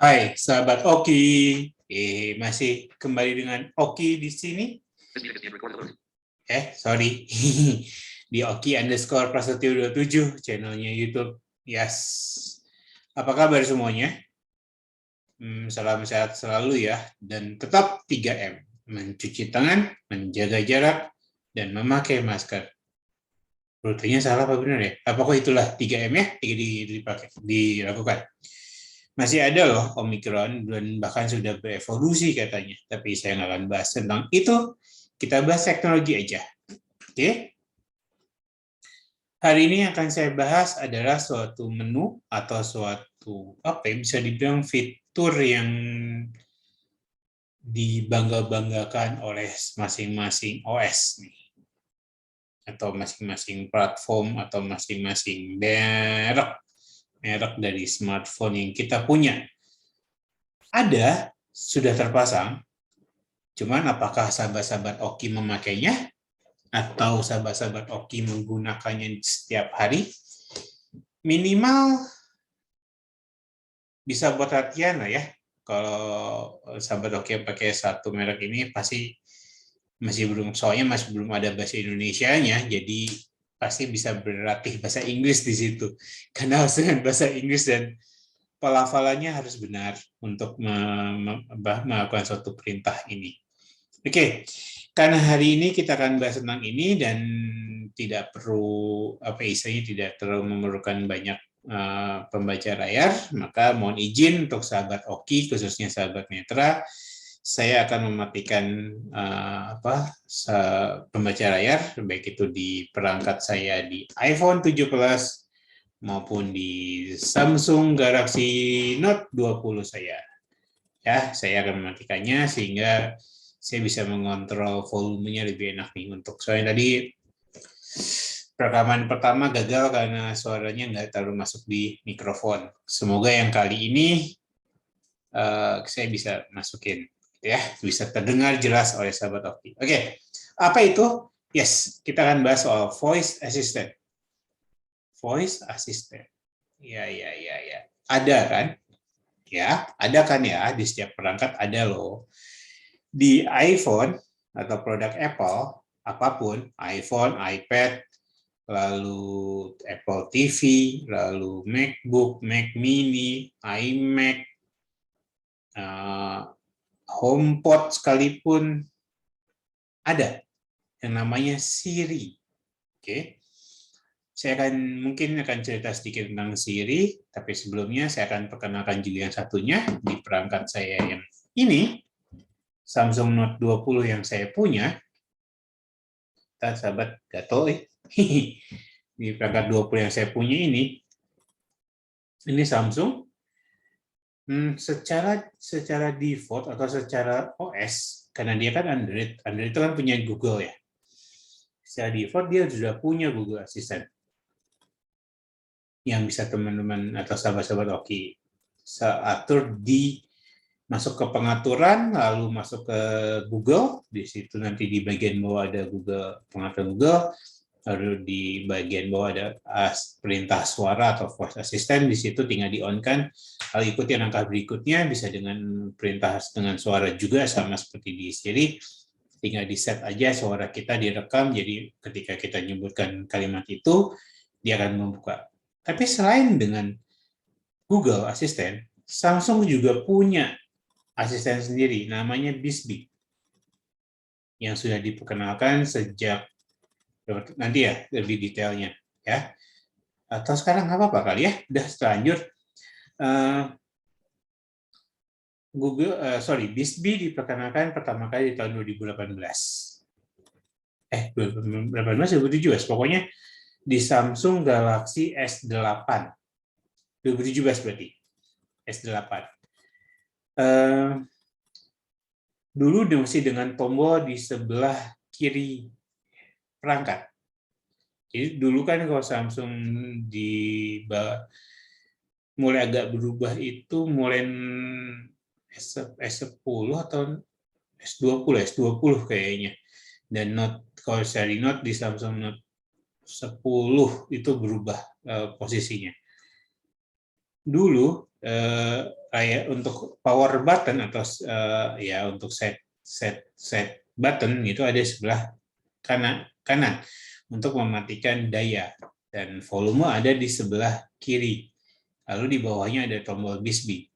Hai, sahabat Oki. Masih kembali dengan Oki di sini. Sorry. Di Oki_Prasetyo27, channelnya YouTube. Yes. Apa kabar semuanya? Salam sehat selalu ya. Dan tetap 3M. Mencuci tangan, menjaga jarak, dan memakai masker. Rutenya salah apa benar ya? Apakah itulah 3M ya? Dilakukan. Masih ada loh Omicron dan bahkan sudah berevolusi katanya. Tapi saya nggak akan bahas tentang itu. Kita bahas teknologi aja. Oke? Hari ini yang akan saya bahas adalah suatu menu atau suatu bisa dibilang fitur yang dibangga-banggakan oleh masing-masing OS nih. Atau masing-masing platform atau masing-masing merek dari smartphone yang kita punya. Ada, sudah terpasang, cuman apakah sahabat-sahabat Oki memakainya? Atau sahabat-sahabat Oki menggunakannya setiap hari? Minimal bisa buat latihan lah ya. Kalau sahabat Oki yang pakai satu merek ini pasti soalnya masih belum ada bahasa Indonesianya, jadi pasti bisa berlatih bahasa Inggris di situ. Karena harus dengan bahasa Inggris dan pelafalannya harus benar untuk melakukan suatu perintah ini. Oke, karena hari ini kita akan bahas tentang ini dan tidak perlu tidak terlalu memerlukan banyak pembaca layar, maka mohon izin untuk sahabat Oki, khususnya sahabat Netra, saya akan mematikan pembaca layar, baik itu di perangkat saya di iPhone 7 Plus maupun di Samsung Galaxy Note 20 saya. Ya, saya akan mematikannya sehingga saya bisa mengontrol volumenya lebih enak nih untuk soalnya tadi rekaman pertama gagal karena suaranya nggak terlalu masuk di mikrofon. Semoga yang kali ini saya bisa masukin, ya, bisa terdengar jelas oleh sahabat Oki. Oke, apa itu? Yes, kita akan bahas soal voice assistant. Voice assistant. Ya. Ada kan? Ya, ada kan ya, di setiap perangkat ada loh. Di iPhone atau produk Apple, apapun, iPhone, iPad, lalu Apple TV, lalu MacBook, Mac Mini, iMac, HomePod sekalipun ada yang namanya Siri. Oke. Saya mungkin akan cerita sedikit tentang Siri, tapi sebelumnya saya akan perkenalkan juga yang satunya di perangkat saya yang ini, Samsung Note 20 yang saya punya. Kita sahabat gato di perangkat 20 yang saya punya ini Samsung. Secara default atau secara OS, karena dia kan Android itu kan punya Google ya. Secara default dia sudah punya Google Assistant yang bisa teman-teman atau sahabat-sahabat Oki atur masuk ke pengaturan, lalu masuk ke Google, di situ nanti di bagian bawah ada Google, pengaturan Google, lalu di bagian bawah ada perintah suara atau voice assistant, di situ tinggal di-on-kan, lalu ikuti langkah berikutnya, bisa dengan perintah dengan suara juga sama seperti di Siri, tinggal di-set aja suara kita direkam, jadi ketika kita menyebutkan kalimat itu, dia akan membuka. Tapi selain dengan Google Assistant, Samsung juga punya asisten sendiri, namanya Bixby, yang sudah diperkenalkan sejak nanti ya lebih detailnya ya. Atau sekarang nggak apa-apa kali ya, udah terlanjur. Bixby diperkenalkan pertama kali di tahun 2018. 2018 2017, pokoknya di Samsung Galaxy S8. 2017 berarti. S8. Dulu masih dengan tombol di sebelah kiri perangkat. Jadi dulu kan kalau Samsung mulai agak berubah itu mulai S10 atau S20 kayaknya. Dan kalau seri Note di Samsung Note 10 itu berubah posisinya. Dulu kayak untuk power button atau ya untuk set button itu ada di sebelah kanan untuk mematikan daya, dan volume ada di sebelah kiri. Lalu di bawahnya ada tombol BISBI.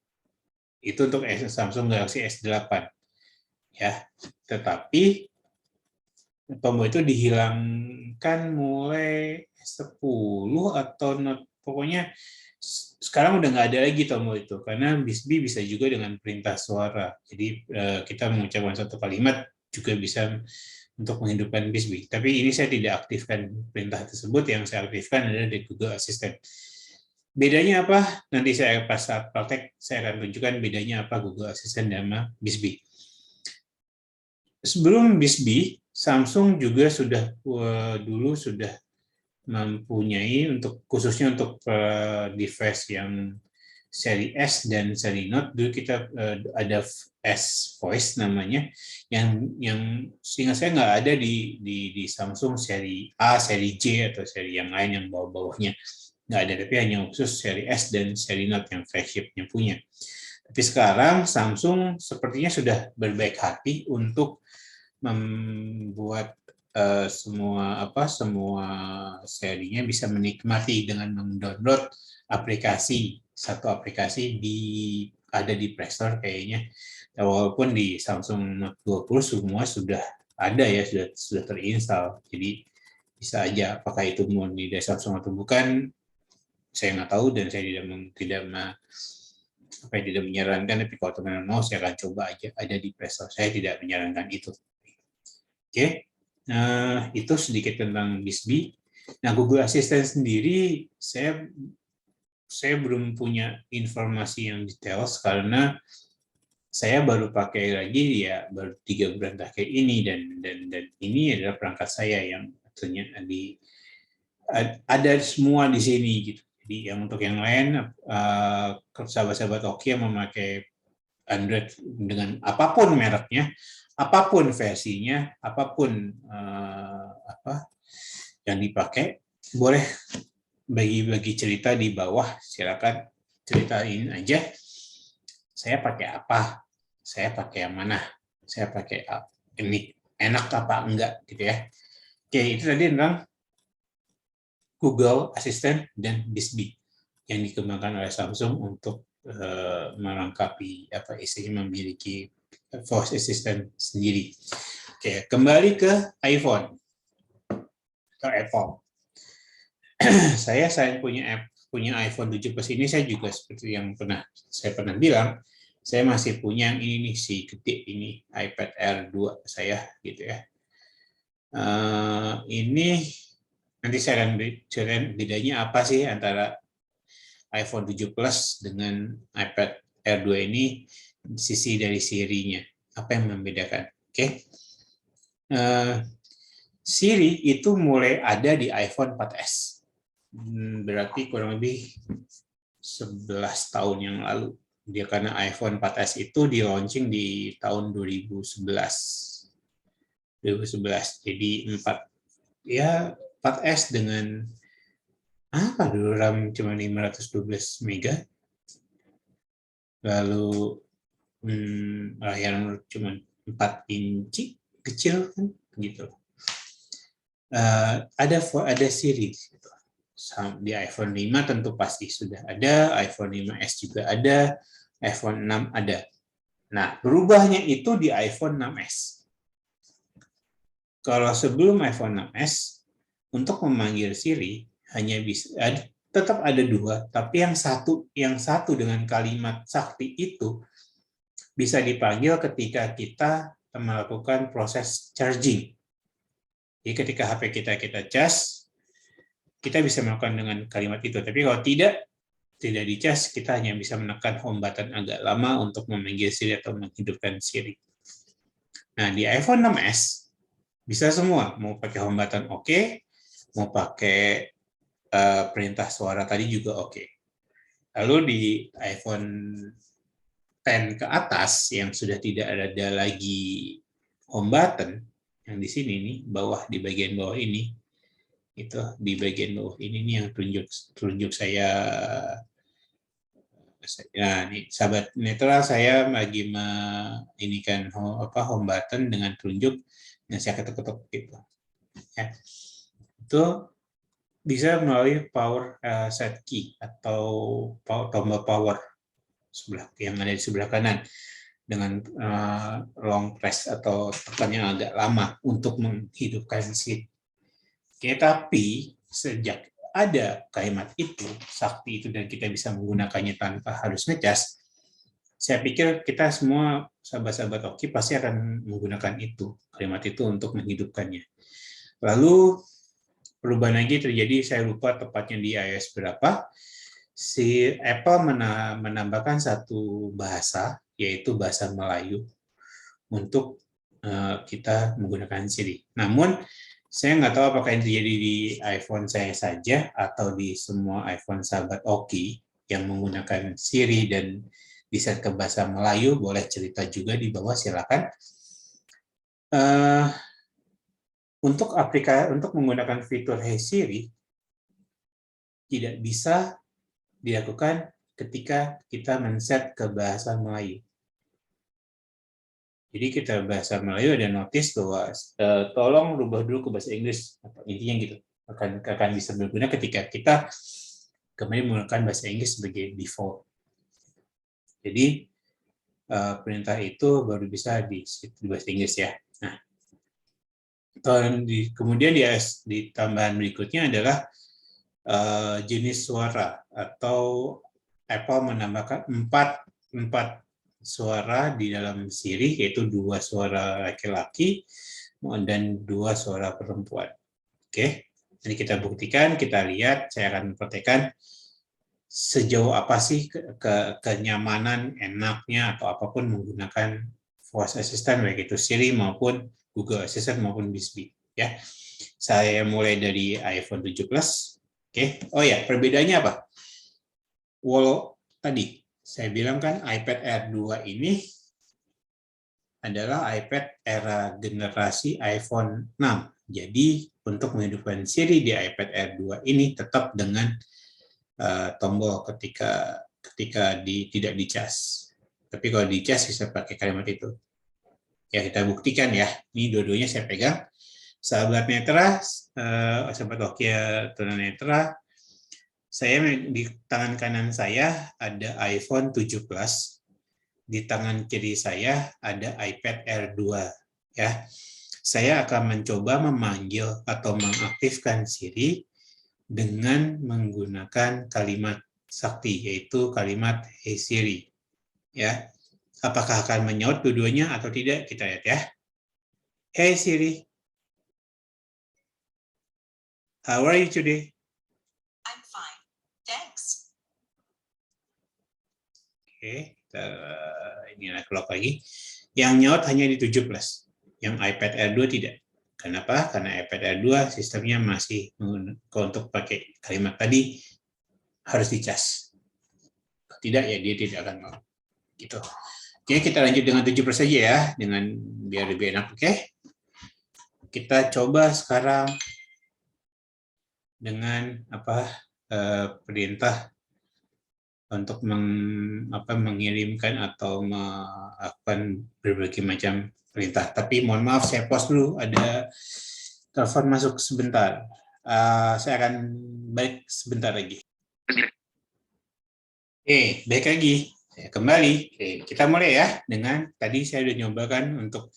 Itu untuk Samsung Galaxy S8. Ya, tetapi tombol itu dihilangkan mulai 10 atau pokoknya sekarang udah nggak ada lagi tombol itu, karena BISBI bisa juga dengan perintah suara. Jadi kita mengucapkan satu kalimat juga bisa untuk menghidupkan BISBI. Tapi ini saya tidak aktifkan perintah tersebut, yang saya aktifkan adalah di Google Assistant. Bedanya apa? Nanti saya pas saat praktek saya akan tunjukkan bedanya apa Google Assistant sama BISBI. Sebelum BISBI, Samsung juga dulu sudah mempunyai khususnya untuk device yang seri S dan seri Note. Dulu kita ada S Voice namanya, yang seingat saya nggak ada di Samsung seri A, seri J atau seri yang lain yang bawah-bawahnya nggak ada, tapi hanya khusus seri S dan seri Note yang flagship-nya punya. Tapi sekarang Samsung sepertinya sudah berbaik hati untuk membuat semua serinya bisa menikmati dengan mendownload satu aplikasi ada di Play Store kayaknya. Walaupun di Samsung Note 20 semua sudah ada ya, sudah terinstall. Jadi bisa aja apakah itu murni dari Samsung atau bukan, saya nggak tahu, dan saya tidak menyarankan. Tapi kalau teman-teman mau, saya akan coba aja ada di Play Store. Saya tidak menyarankan itu. Oke, itu sedikit tentang BISBI. Nah, Google Assistant sendiri saya belum punya informasi yang detail karena saya baru pakai lagi ya baru 3 bulan pakai ini, dan ini adalah perangkat saya yang ternyata ada semua di sini gitu. Jadi yang untuk yang lain sahabat-sahabat Oki yang memakai Android dengan apapun mereknya, apapun versinya, apapun yang dipakai, boleh bagi cerita di bawah. Silakan ceritain aja. Saya pakai apa? Saya pakai yang mana? Saya pakai ini enak apa enggak gitu ya. Oke, itu tadi tentang Google Assistant dan BISBI yang dikembangkan oleh Samsung untuk melengkapi memiliki voice assistant sendiri. Oke, kembali ke iPhone. Ke Apple. saya punya iPhone 7 Plus ini, saya juga seperti yang saya pernah bilang, saya masih punya yang ini nih, si gede ini, iPad Air 2 saya gitu ya. Ini nanti saya akan ceritain bedanya apa sih antara iPhone 7 Plus dengan iPad Air 2 ini, sisi dari serinya, apa yang membedakan. Oke. Siri itu mulai ada di iPhone 4S. Berarti kurang lebih 11 tahun yang lalu. Dia karena iPhone 4S itu di launching di tahun 2011. Jadi 4S dengan dulu RAM cuma 512 mega. Lalu layar cuma 4 inci, kecil kan gitu. Ada Siri gitu. Di iPhone 5 tentu pasti sudah ada, iPhone 5S juga ada, iPhone 6 ada. Nah, berubahnya itu di iPhone 6S. Kalau sebelum iPhone 6S, untuk memanggil Siri hanya bisa tetap ada 2, tapi yang satu dengan kalimat sakti itu bisa dipanggil ketika kita melakukan proses charging. Jadi ketika HP kita cas, kita bisa melakukan dengan kalimat itu. Tapi kalau tidak dicas, kita hanya bisa menekan home button agak lama untuk memanggil Siri atau menghidupkan Siri. Nah, di iPhone 6S bisa semua, mau pakai home button oke, mau pakai perintah suara tadi juga oke. Lalu di iPhone 10 ke atas yang sudah tidak ada lagi home button, yang di sini nih, di bagian bawah ini, itu di bagian bawah ini nih yang tunjuk saya Nah, ini sahabat Netra, saya lagi inikan home button dengan telunjuk yang saya ketuk-ketuk gitu. Ya. Itu bisa melalui power set key atau tombol power yang ada di sebelah kanan dengan long press atau tekan yang agak lama untuk menghidupkan Siri. Oke, tapi sejak ada kalimat itu, sakti itu, dan kita bisa menggunakannya tanpa harus ngecas, saya pikir kita semua sahabat-sahabat Oki pasti akan menggunakan itu, kalimat itu untuk menghidupkannya. Lalu perubahan lagi terjadi, saya lupa tepatnya di iOS berapa, si Apple menambahkan satu bahasa, yaitu bahasa Melayu, untuk kita menggunakan Siri. Namun, saya nggak tahu apakah ini terjadi di iPhone saya saja atau di semua iPhone sahabat Oki yang menggunakan Siri dan bisa ke bahasa Melayu. Boleh cerita juga di bawah, silakan. Untuk menggunakan fitur Hey Siri tidak bisa dilakukan ketika kita men-set ke bahasa Melayu. Jadi kita bahasa Melayu ada notice bahwa tolong rubah dulu ke bahasa Inggris, intinya gitu. Akan bisa berguna ketika kita kembali menggunakan bahasa Inggris sebagai default. Jadi perintah itu baru bisa di bahasa Inggris ya. Nah, kemudian di tambahan berikutnya adalah jenis suara, atau Apple menambahkan empat suara di dalam Siri, yaitu 2 suara laki-laki dan 2 suara perempuan. Oke, jadi kita buktikan, kita lihat, saya akan mempraktekkan sejauh apa sih kenyamanan, enaknya, atau apapun menggunakan voice assistant, baik itu Siri maupun Google Assistant maupun Bixby. Ya, saya mulai dari iPhone 7 Plus. Oke, oh ya, perbedaannya apa? Walau tadi saya bilang kan iPad Air 2 ini adalah iPad era generasi iPhone 6. Jadi untuk menghidupkan Siri di iPad Air 2 ini tetap dengan tombol ketika tidak dicas. Tapi kalau dicas bisa pakai kalimat itu. Ya, kita buktikan ya. Ini dua-duanya saya pegang. Sahabat Netra, sahabat Nokia tunanetra, saya di tangan kanan saya ada iPhone 7 Plus, di tangan kiri saya ada iPad Air 2. Ya, saya akan mencoba memanggil atau mengaktifkan Siri dengan menggunakan kalimat sakti, yaitu kalimat Hey Siri. Ya, apakah akan menyaut dua-duanya atau tidak? Kita lihat ya. Hey Siri, how are you today? I'm fine, thanks. Oke, inilah clock lagi. Yang nyaut hanya di 7 Plus, yang iPad Air 2 tidak. Kenapa? Karena iPad Air 2 sistemnya masih untuk pakai kalimat tadi harus dicas. Tidak ya, dia tidak akan mau. Gitu. Oke, kita lanjut dengan 7 Plus saja ya, dengan biar lebih enak. Oke, kita coba sekarang dengan perintah untuk mengirimkan atau melakukan berbagai macam perintah. Tapi mohon maaf, saya pause dulu, ada telepon masuk sebentar. Saya akan balik sebentar lagi. Oke, balik lagi. Saya kembali. Oke, kita mulai ya dengan tadi saya sudah nyobakan untuk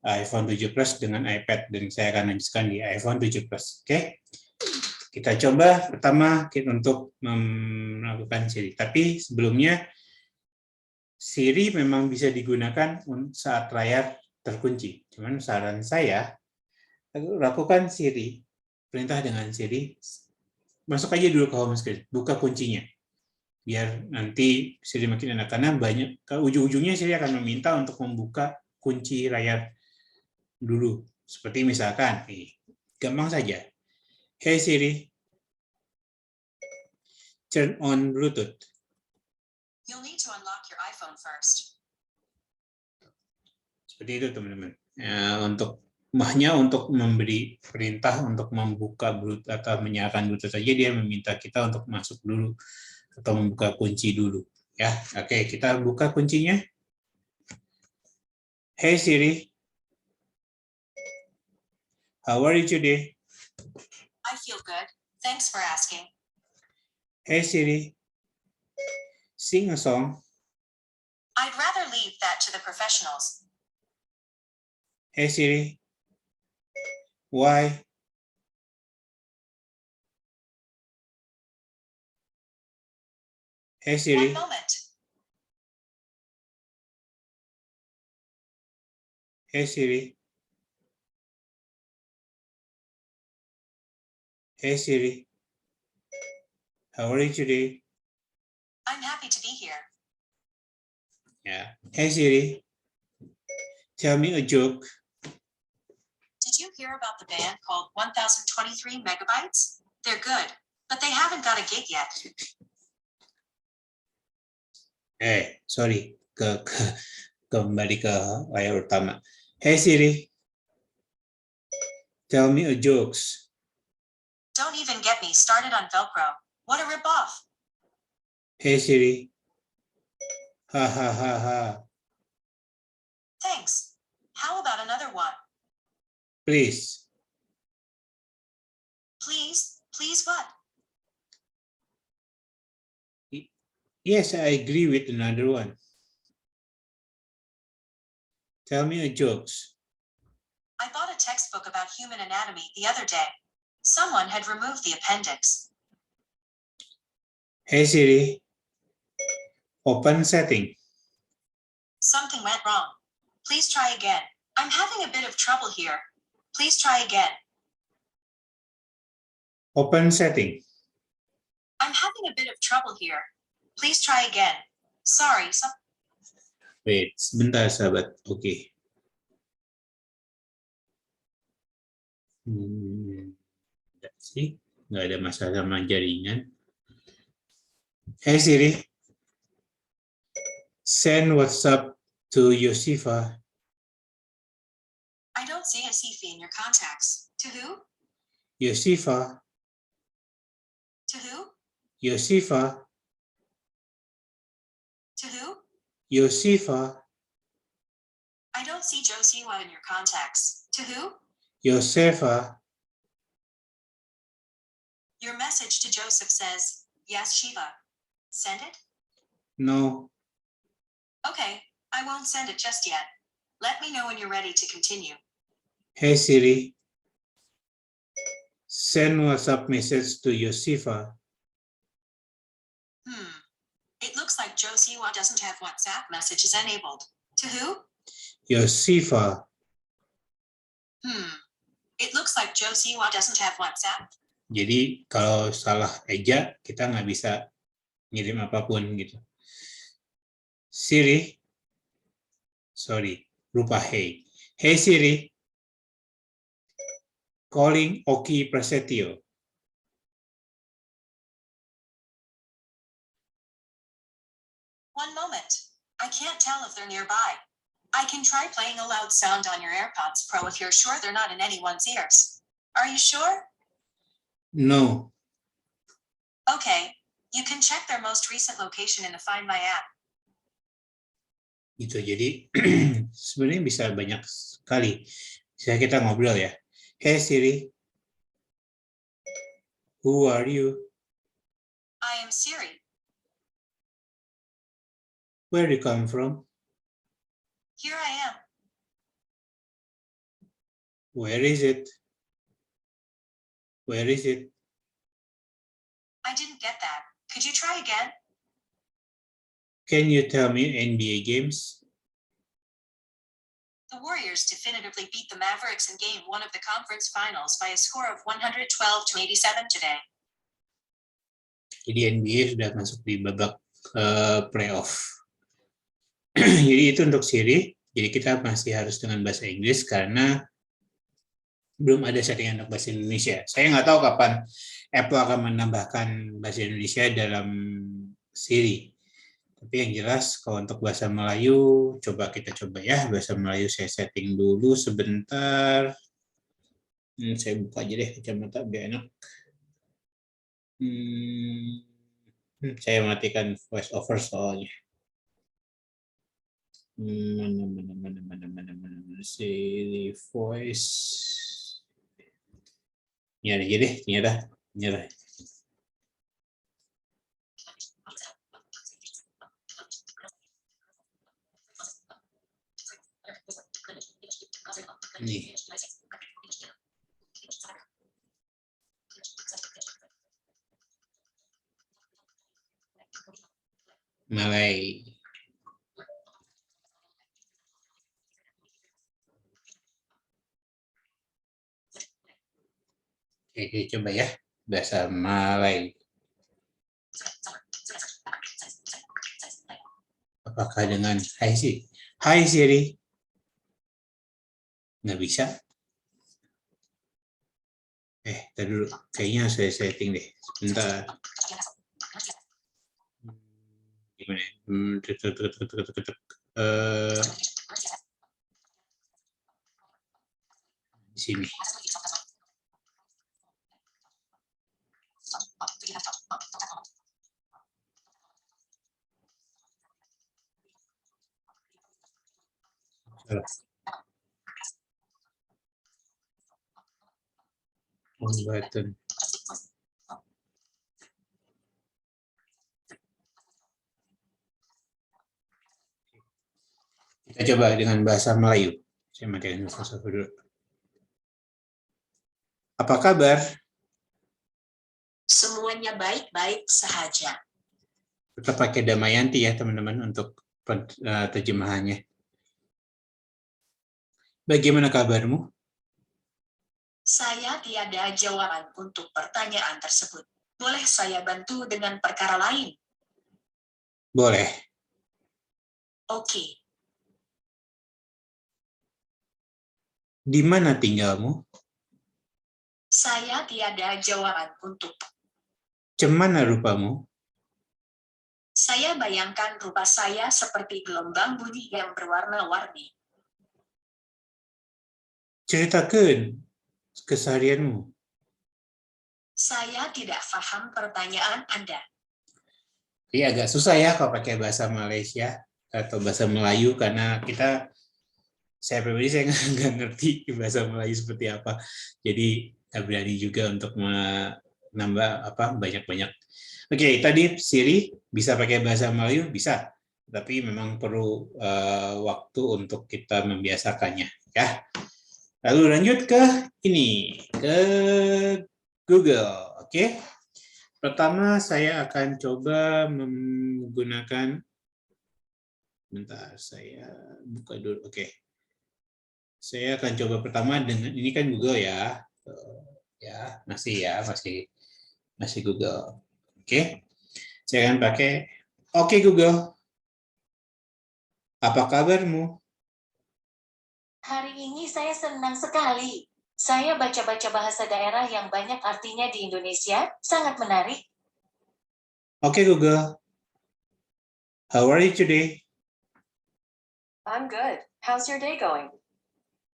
iPhone 7 Plus dengan iPad, dan saya akan lanjutkan di iPhone 7 Plus. Oke. Kita coba pertama untuk melakukan Siri. Tapi sebelumnya, Siri memang bisa digunakan saat layar terkunci. Cuman saran saya, lakukan Siri, perintah dengan Siri, masuk aja dulu ke home screen, buka kuncinya. Biar nanti Siri makin enak, karena banyak, ke ujung-ujungnya Siri akan meminta untuk membuka kunci layar dulu. Seperti misalkan, gampang saja. Hey Siri, turn on Bluetooth. You'll need to unlock your iPhone first. Seperti itu teman-teman. Hanya untuk memberi perintah untuk membuka Bluetooth atau menyalakan Bluetooth saja, dia meminta kita untuk masuk dulu atau membuka kunci dulu. Ya, oke, kita buka kuncinya. Hey Siri, how are you today? I feel good. Thanks for asking. Hey Siri, sing a song. I'd rather leave that to the professionals. Hey Siri, why? Hey Siri, One moment. hey Siri, hey Siri, how are you today? I'm happy to be here. Yeah. Hey Siri, tell me a joke. Did you hear about the band called 1023 Megabytes? They're good, but they haven't got a gig yet. Sorry, kembali ke layar utama. Hey Siri, tell me a jokes. Don't even get me started on Velcro. What a ripoff. Hey Siri, ha ha ha ha. Thanks. How about another one? Please. Please? Please what? Yes, I agree with another one. Tell me a jokes. I bought a textbook about human anatomy the other day. Someone had removed the appendix. Hey Siri, open setting. Something went wrong. Please try again. I'm having a bit of trouble here. Please try again. Open setting. I'm having a bit of trouble here. Please try again. Sorry, Wait, sebentar sahabat. Oke. Enggak sih, nggak ada masalah sama jaringan. Hey Siri, send WhatsApp to Yosifa. I don't see a Sifi in your contacts. To who? Yosifa, To who? Yosifa, To who? Yosifa, I don't see Joe Siwa in your contacts. To who? Yosefa. Your message to Joseph says, yes, Shiva. Send it? No. Okay, I won't send it just yet. Let me know when you're ready to continue. Hey Siri, send WhatsApp message to Yosifa. It looks like Joe Siwa doesn't have WhatsApp messages enabled. To who? Yosifa. It looks like Joe Siwa doesn't have WhatsApp. Jadi kalau salah eja, kita nggak bisa ngirim apapun gitu. Siri, sorry, lupa hey. Hey Siri, calling Oki Prasetyo. One moment. I can't tell if they're nearby. I can try playing a loud sound on your AirPods Pro if you're sure they're not in anyone's ears. Are you sure? No. Okay. You can check their most recent location in the Find My app. Gitu, jadi sebenarnya bisa banyak sekali. Bisa kita ngobrol ya. Hey Siri, who are you? I am Siri. Where do you come from? Here I am. Where is it? Where is it? I didn't get that. Could you try again? Can you tell me NBA games? The Warriors definitively beat the Mavericks in Game 1 of the conference finals by a score of 112-87 today. Jadi NBA sudah masuk di babak playoff. Jadi itu untuk Siri. Jadi kita masih harus dengan bahasa Inggris karena belum ada settingan untuk bahasa Indonesia. Saya nggak tahu kapan Apple akan menambahkan bahasa Indonesia dalam Siri. Tapi yang jelas kalau untuk bahasa Melayu, coba kita coba ya. Bahasa Melayu saya setting dulu sebentar. Saya buka aja deh kacamata biar enak. Saya matikan voice over soalnya. Mana. Silly voice. Nyari aja deh, nyerah. Nih. Malay. Oke, coba ya. Bahasa Malay. Apakah dengan Hai sih? Hai Siri. Nggak bisa. Tadi dulu. Kayaknya saya setting deh. Sebentar. Gimana? Di sini. On button. Kita coba dengan bahasa Melayu. Saya matikan bahasa dulu. Apa kabar? Semuanya baik-baik saja. Tetap pakai Damayanti ya teman-teman untuk terjemahannya. Bagaimana kabarmu? Saya tiada jawaban untuk pertanyaan tersebut. Boleh saya bantu dengan perkara lain? Boleh. Oke. Di mana tinggalmu? Saya tiada jawaban untuk. Cemana rupamu? Saya bayangkan rupa saya seperti gelombang bunyi yang berwarna-warni. Ceritakan keseharianmu. Saya tidak paham pertanyaan Anda. Iya, agak susah ya kalau pakai bahasa Malaysia atau bahasa Melayu karena saya pribadi saya nggak ngerti bahasa Melayu seperti apa. Jadi nggak berani juga untuk menambah banyak-banyak. Oke, tadi Siri bisa pakai bahasa Melayu, bisa. Tapi memang perlu waktu untuk kita membiasakannya, ya. Lalu lanjut ke Google, oke? Pertama saya akan coba menggunakan, bentar saya buka dulu, oke. Saya akan coba pertama dengan ini kan Google ya, masih Google, oke. Saya akan pakai, oke Google, apa kabarmu? Hari ini saya senang sekali. Saya baca-baca bahasa daerah yang banyak artinya di Indonesia, sangat menarik. Oke Google, how are you today? I'm good. How's your day going?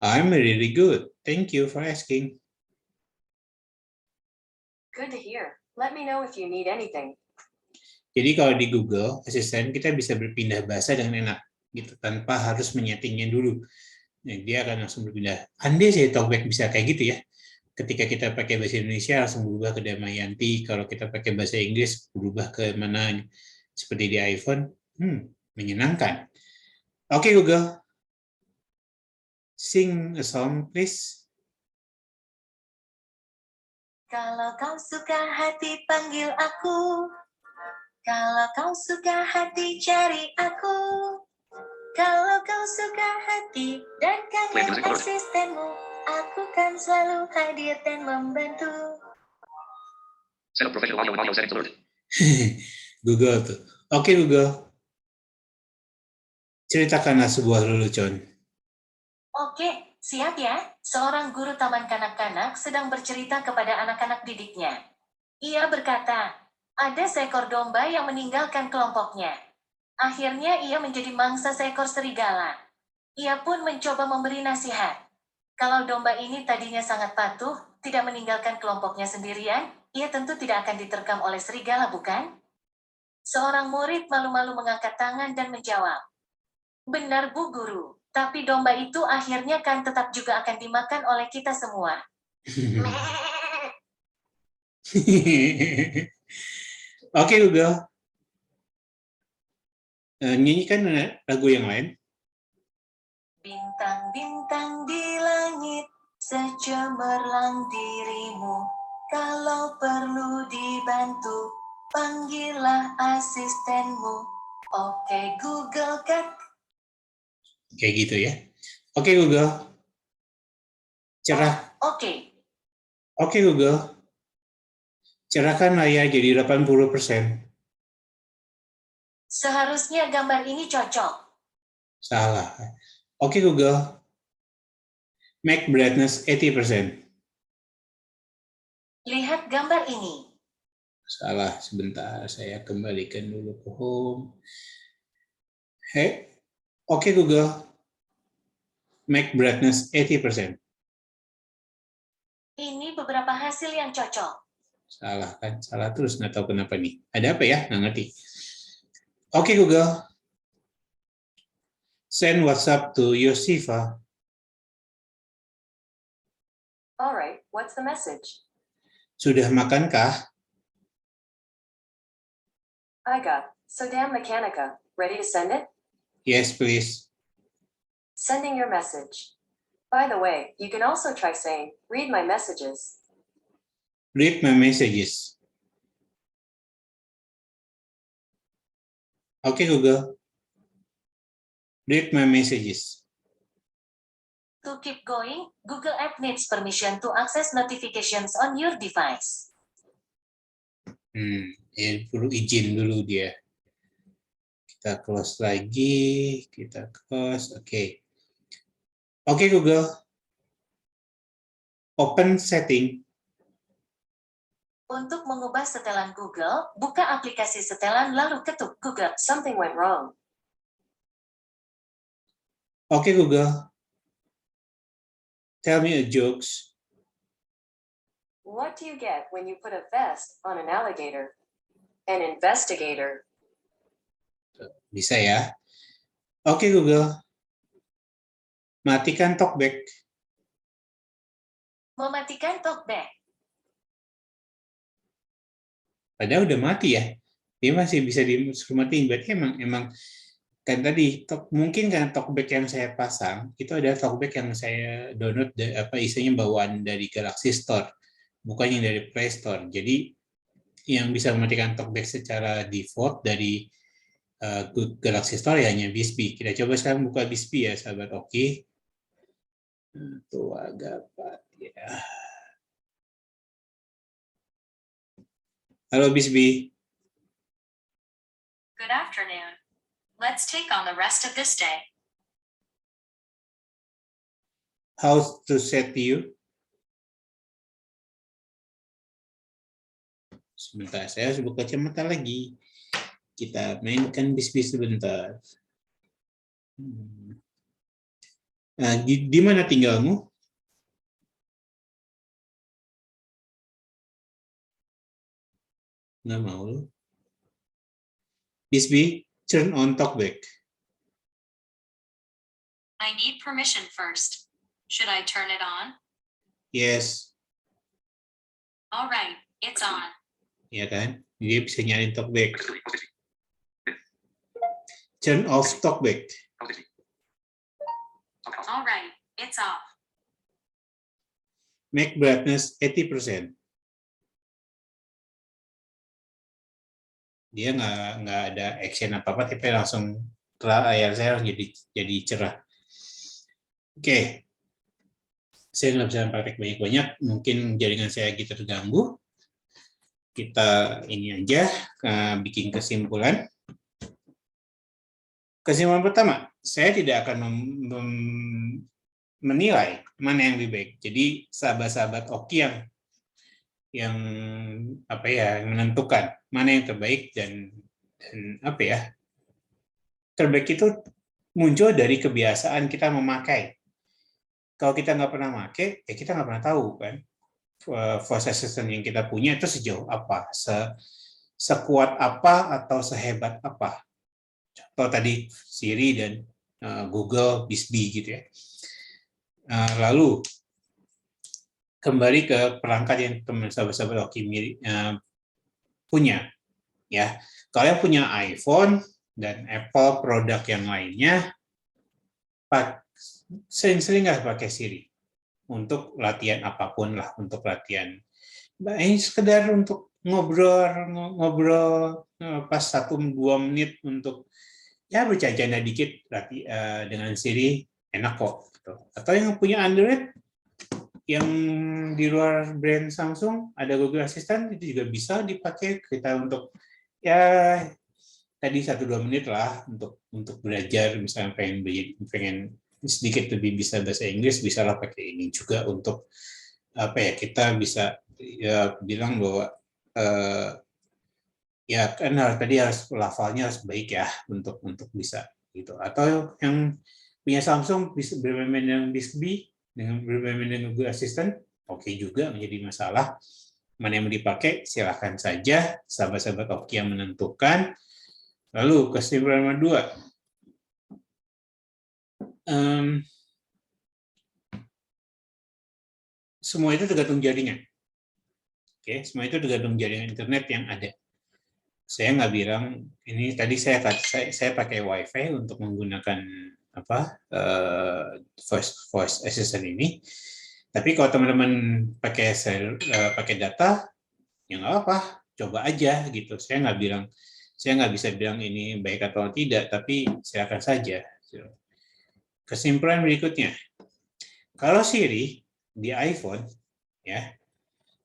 I'm really good. Thank you for asking. Good to hear. Let me know if you need anything. Jadi kalau di Google Assistant kita bisa berpindah bahasa dengan enak, gitu tanpa harus menyetingnya dulu. Nah, dia akan langsung berpindah. Andai saya Talkback bisa kayak gitu ya. Ketika kita pakai bahasa Indonesia langsung berubah ke Damayanti. Kalau kita pakai bahasa Inggris berubah ke mana seperti di iPhone. Menyenangkan. Oke Google, sing a song please. Kalau kau suka hati panggil aku. Kalau kau suka hati cari aku. Kalau kau suka hati dan kangen asistenmu, aku kan selalu hadir dan membantu. Set up professional audio and audio settings alert. Google tuh. Oke Google, ceritakanlah sebuah lelucon. Oke, siap ya. Seorang guru taman kanak-kanak sedang bercerita kepada anak-anak didiknya. Ia berkata, ada seekor domba yang meninggalkan kelompoknya. Akhirnya ia menjadi mangsa seekor serigala. Ia pun mencoba memberi nasihat. Kalau domba ini tadinya sangat patuh, tidak meninggalkan kelompoknya sendirian, ia tentu tidak akan diterkam oleh serigala, bukan? Seorang murid malu-malu mengangkat tangan dan menjawab. Benar Bu Guru, tapi domba itu akhirnya kan tetap juga akan dimakan oleh kita semua. Oke Google, nyanyikan lagu yang lain. Bintang-bintang di langit, secemerlang dirimu. Kalau perlu dibantu, panggillah asistenmu. Oke Google Cat. Kayak gitu ya. Oke Google, cerah. Oke. Oke Google, cerahkan layar jadi 80%. Seharusnya gambar ini cocok. Salah. Oke Google, make brightness 80%. Lihat gambar ini. Salah, sebentar. Saya kembalikan dulu ke home. Hey, oke Google, make brightness 80%. Ini beberapa hasil yang cocok. Salah kan? Salah terus, nggak tahu kenapa nih. Ada apa ya? Nggak ngerti. Oke Google, send WhatsApp to Yosifa. Alright, what's the message? Sudah makankah? I got Sodam Mechanica. Ready to send it? Yes, please. Sending your message. By the way, you can also try saying, read my messages. Read my messages. Oke Google, read my messages. To keep going, Google App needs permission to access notifications on your device. Perlu izin dulu dia. Kita close lagi, kita close, oke. Oke Google, open setting. Untuk mengubah setelan Google, buka aplikasi setelan lalu ketuk Google. Something went wrong. Oke Google, tell me a jokes. What do you get when you put a vest on an alligator? An investigator. Bisa ya. Oke Google, matikan talkback. Mematikan talkback. Padahal udah mati ya. Dia masih bisa disuruh matiin. Berarti emang kan tadi mungkin kan talkback yang saya pasang itu adalah talkback yang saya download isinya bawaan dari Galaxy Store, bukan yang dari Play Store. Jadi yang bisa mematikan talkback secara default dari Galaxy Store ya hanya Bisbee. Kita coba sekarang buka Bisbee ya sahabat. Oke. Tuh agak ya. Halo Bisbee. Good afternoon. Let's take on the rest of this day. How to set you? Sebentar, saya harus buka kacamata lagi. Kita mainkan Bisbee sebentar. Nah, di mana tinggalmu? Nggak mau. Bisbee, turn on talkback. I need permission first. Should I turn it on? Yes. All right, it's on. Ya kan? Dia bisa nyalain talkback. Turn off talkback. All right, it's off. Make brightness 80%. Dia nggak ada action apa-apa, tapi langsung layar saya jadi cerah. Oke. Saya nggak bisa praktek banyak-banyak, mungkin jaringan saya gitu terganggu. Kita ini aja bikin kesimpulan. Kesimpulan pertama, saya tidak akan menilai mana yang lebih baik. Jadi sahabat-sahabat Oki yang menentukan mana yang terbaik dan terbaik itu muncul dari kebiasaan kita memakai. Kalau kita nggak pernah pakai, ya kita nggak pernah tahu kan voice assistant yang kita punya itu sejauh apa, sekuat apa atau sehebat apa. Contoh tadi Siri dan Google Bixby gitu ya. Lalu kembali ke perangkat yang teman sahabat-sahabat Oki punya ya. Kalian punya iPhone dan Apple produk yang lainnya, sering-sering nggak pakai Siri untuk latihan apapun lah, untuk latihan. Ini sekedar untuk ngobrol pas 1-2 menit untuk ya bercanda dikit dengan Siri, enak kok. Gitu. Atau yang punya Android, yang di luar brand Samsung, ada Google Assistant, itu juga bisa dipakai kita untuk ya tadi 1-2 menit lah untuk belajar, misalnya pengen sedikit lebih bisa bahasa Inggris, bisa lah pakai ini juga untuk apa ya, kita bisa ya bilang bahwa ya kan tadi harus lafalnya harus baik ya untuk bisa gitu. Atau yang punya Samsung bisa bermain dengan Bixby, dengan bermain dengan Google Assistant, oke juga, menjadi masalah. Mana yang mau dipakai silakan saja, sahabat-sahabat Oki yang menentukan. Lalu kesimpulan nomor 2, semua itu tergantung jaringan. Oke, semua itu tergantung jaringan internet yang ada. Saya nggak bilang ini tadi saya pakai WiFi untuk menggunakan voice assistant ini. Tapi kalau teman-teman pakai data, ya nggak apa, coba aja gitu. Saya nggak bisa bilang ini baik atau tidak, tapi silakan saja. Kesimpulan berikutnya, kalau Siri di iPhone, ya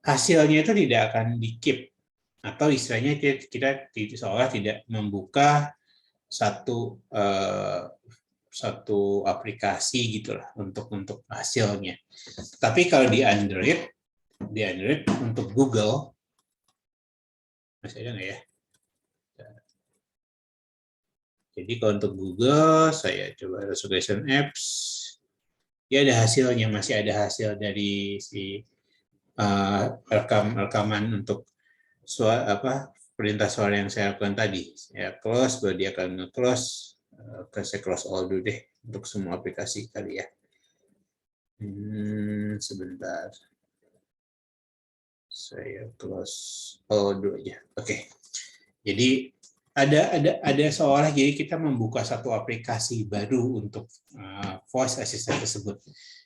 hasilnya itu tidak akan di-keep, atau istilahnya kita seolah tidak membuka satu aplikasi gitulah untuk hasilnya. Tapi kalau di Android untuk Google, masih ada nggak ya? Jadi kalau untuk Google, saya coba resolution apps, ya ada hasilnya, masih ada hasil dari si rekaman untuk perintah suara yang saya lakukan tadi. Saya close, baru dia akan nge-close. Saya close all dulu deh untuk semua aplikasi kali ya. Sebentar. Saya close all dulu aja. Oke. Jadi ada seolah jadi kita membuka satu aplikasi baru untuk voice assistant tersebut.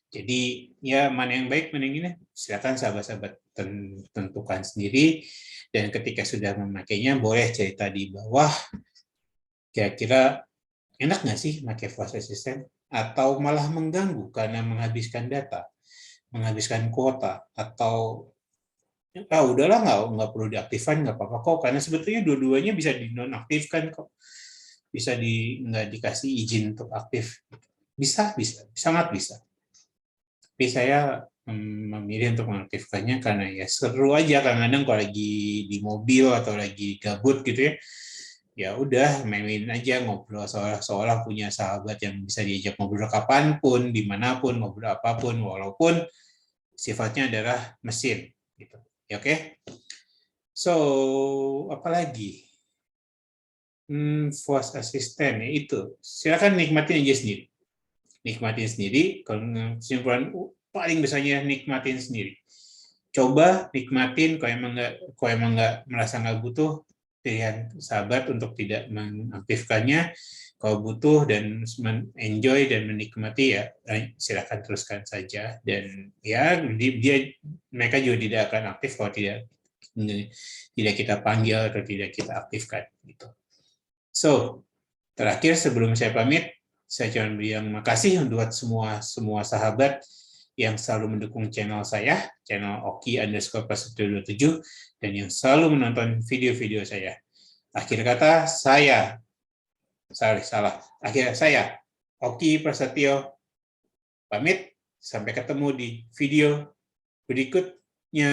Jadi ya mana yang baik, mana yang ini, silakan sahabat-sahabat tentukan sendiri. Dan ketika sudah memakainya, boleh cerita di bawah. Kira-kira enak nggak sih pakai voice assistant? Atau malah mengganggu karena menghabiskan data, menghabiskan kuota, atau udahlah nggak perlu diaktifkan, nggak apa-apa kok, karena sebetulnya dua-duanya bisa dinonaktifkan kok, bisa nggak dikasih izin untuk aktif, bisa sangat bisa. Tapi saya memilih untuk mengaktifkannya karena ya seru aja, kadang-kadang kalau lagi di mobil atau lagi gabut gitu ya, ya udah main-main aja, ngobrol seolah punya sahabat yang bisa diajak ngobrol kapanpun, dimanapun, ngobrol apapun, walaupun sifatnya adalah mesin gitu. Ya, oke. So, apalagi? Voice assistant ya itu. Silakan nikmatin aja sendiri. Nikmatin sendiri. Kalau kesimpulan paling besarnya nikmatin sendiri. Coba nikmatin. Kalau emang nggak merasa nggak butuh, pilihan sahabat untuk tidak mengaktifkannya. Kalau butuh dan enjoy dan menikmati ya silakan teruskan saja. Dan ya mereka juga tidak akan aktif kalau tidak kita panggil atau tidak kita aktifkan gitu. So, terakhir sebelum saya pamit, saya cuma bilang makasih buat semua sahabat yang selalu mendukung channel saya, channel Oki_Prasetyo27, dan yang selalu menonton video-video saya. Akhir kata saya Oki Prasetyo pamit, sampai ketemu di video berikutnya.